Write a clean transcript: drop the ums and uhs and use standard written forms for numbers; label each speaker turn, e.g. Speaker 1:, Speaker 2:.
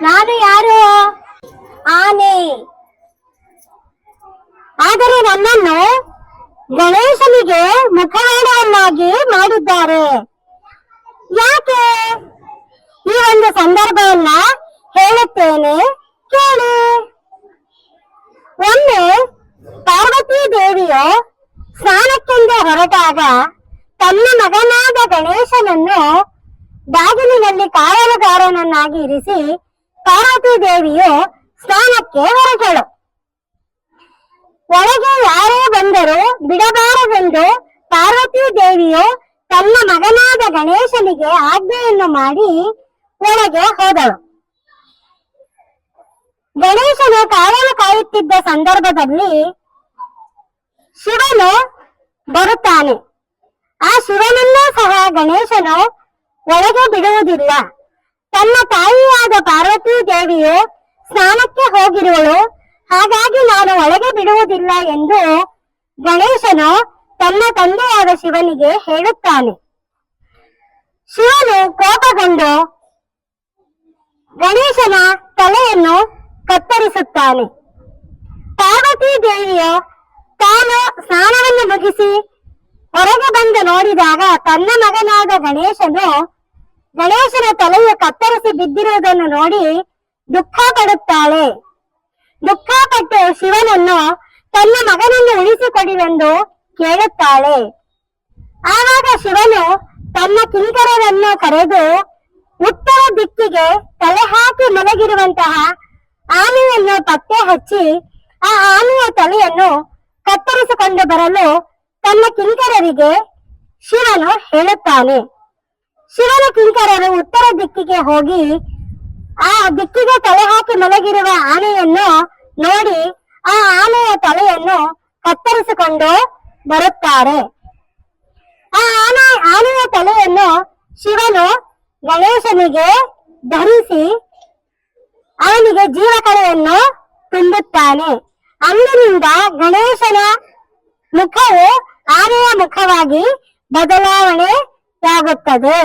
Speaker 1: ನಾನು ಯಾರು? ಆನೆ. ಆದರೆ ನನ್ನನ್ನು ಗಣೇಶನಿಗೆ ಮುಖವಾಡವನ್ನಾಗಿ ಮಾಡಿದ್ದಾರೆ. ಯಾಕೆ? ಈ ಒಂದು ಸಂದರ್ಭವನ್ನ ಹೇಳುತ್ತೇನೆ, ಕೇಳಿ. ಒಮ್ಮೆ ಪಾರ್ವತಿ ದೇವಿಯು ಸ್ನಾನಕ್ಕೆಂದು ಹೊರಟಾಗ ತನ್ನ ಮಗನಾದ ಗಣೇಶನನ್ನು ಬಾಗಿಲಿನಲ್ಲಿ ಕಾವಲುಗಾರನನ್ನಾಗಿ ಇರಿಸಿ ಪಾರ್ವತಿ ದೇವಿಯು ಸ್ನಾನಕ್ಕೆ ಹೊರಟಳು. ಒಳಗೆ ಯಾರೇ ಬಂದರೂ ಬಿಡಬಾರದೆಂದು ಪಾರ್ವತಿ ದೇವಿಯು ತನ್ನ ಮಗನಾದ ಗಣೇಶನಿಗೆ ಆಜ್ಞೆಯನ್ನು ಮಾಡಿ ಒಳಗೆ ಹೋದಳು. ಗಣೇಶನು ಕಾವಲು ಕಾಯುತ್ತಿದ್ದ ಸಂದರ್ಭದಲ್ಲಿ ಶಿವನು ಬರುತ್ತಾನೆ. ಆ ಶಿವನನ್ನೂ ಸಹ ಗಣೇಶನು ಒಳಗೆ ಬಿಡುವುದಿಲ್ಲ. ತನ್ನ ತಾಯಿಯಾದ ಪಾರ್ವತಿ ದೇವಿಯು ಸ್ನಾನಕ್ಕೆ ಹೋಗಿರುವಳು, ಹಾಗಾಗಿ ನಾನು ಒಳಗೆ ಬಿಡುವುದಿಲ್ಲ ಎಂದು ಗಣೇಶನು ತನ್ನ ತಂದೆಯಾದ ಶಿವನಿಗೆ ಹೇಳುತ್ತಾನೆ. ಶಿವನು ಕೋಪಗೊಂಡು ಗಣೇಶನ ತಲೆಯನ್ನು ಕತ್ತರಿಸುತ್ತಾನೆ. ಪಾರ್ವತಿ ದೇವಿಯು ತಾನು ಸ್ನಾನವನ್ನು ಮುಗಿಸಿ ಹೊರಗೆ ಬಂದು ನೋಡಿದಾಗ ತನ್ನ ಮಗನಾದ ಗಣೇಶನ ತಲೆಯು ಕತ್ತರಿಸಿ ಬಿದ್ದಿರುವುದನ್ನು ನೋಡಿ ದುಃಖ ಪಡುತ್ತಾಳೆ. ದುಃಖಪಟ್ಟು ಶಿವನನ್ನು ತನ್ನ ಮಗನನ್ನು ಉಳಿಸಿಕೊಡಿವೆಂದು ಕೇಳುತ್ತಾಳೆ. ಆವಾಗ ಶಿವನು ತನ್ನ ಕಿಂಕರರನ್ನು ಕರೆದು ಉತ್ತರ ದಿಕ್ಕಿಗೆ ತಲೆ ಹಾಕಿ ಮಲಗಿರುವಂತಹ ಆನೆಯನ್ನು ಪತ್ತೆ ಹಚ್ಚಿ ಆ ಆನೆಯ ತಲೆಯನ್ನು ಕತ್ತರಿಸಿಕೊಂಡು ಬರಲು ತನ್ನ ಕಿಂಕರರಿಗೆ ಶಿವನು ಹೇಳುತ್ತಾನೆ. ಶಿವನ ಕಿಂಕರರು ಉತ್ತರ ದಿಕ್ಕಿಗೆ ಹೋಗಿ ಆ ದಿಕ್ಕಿಗೆ ತಲೆ ಹಾಕಿ ಮಲಗಿರುವ ಆನೆಯನ್ನು ನೋಡಿ ಆ ಆನೆಯ ತಲೆಯನ್ನು ಕತ್ತರಿಸಿಕೊಂಡು ಬರುತ್ತಾರೆ. ಆ ಆನೆಯ ತಲೆಯನ್ನು ಶಿವನು ಗಣೇಶನಿಗೆ ಧರಿಸಿ ಅವನಿಗೆ ಜೀವಕಳೆಯನ್ನು ತುಂಬುತ್ತಾನೆ. ಅಂದಿನಿಂದ ಗಣೇಶನ ಮುಖವು ಆನೆಯ ಮುಖವಾಗಿ ಬದಲಾವಣೆಯಾಗುತ್ತದೆ.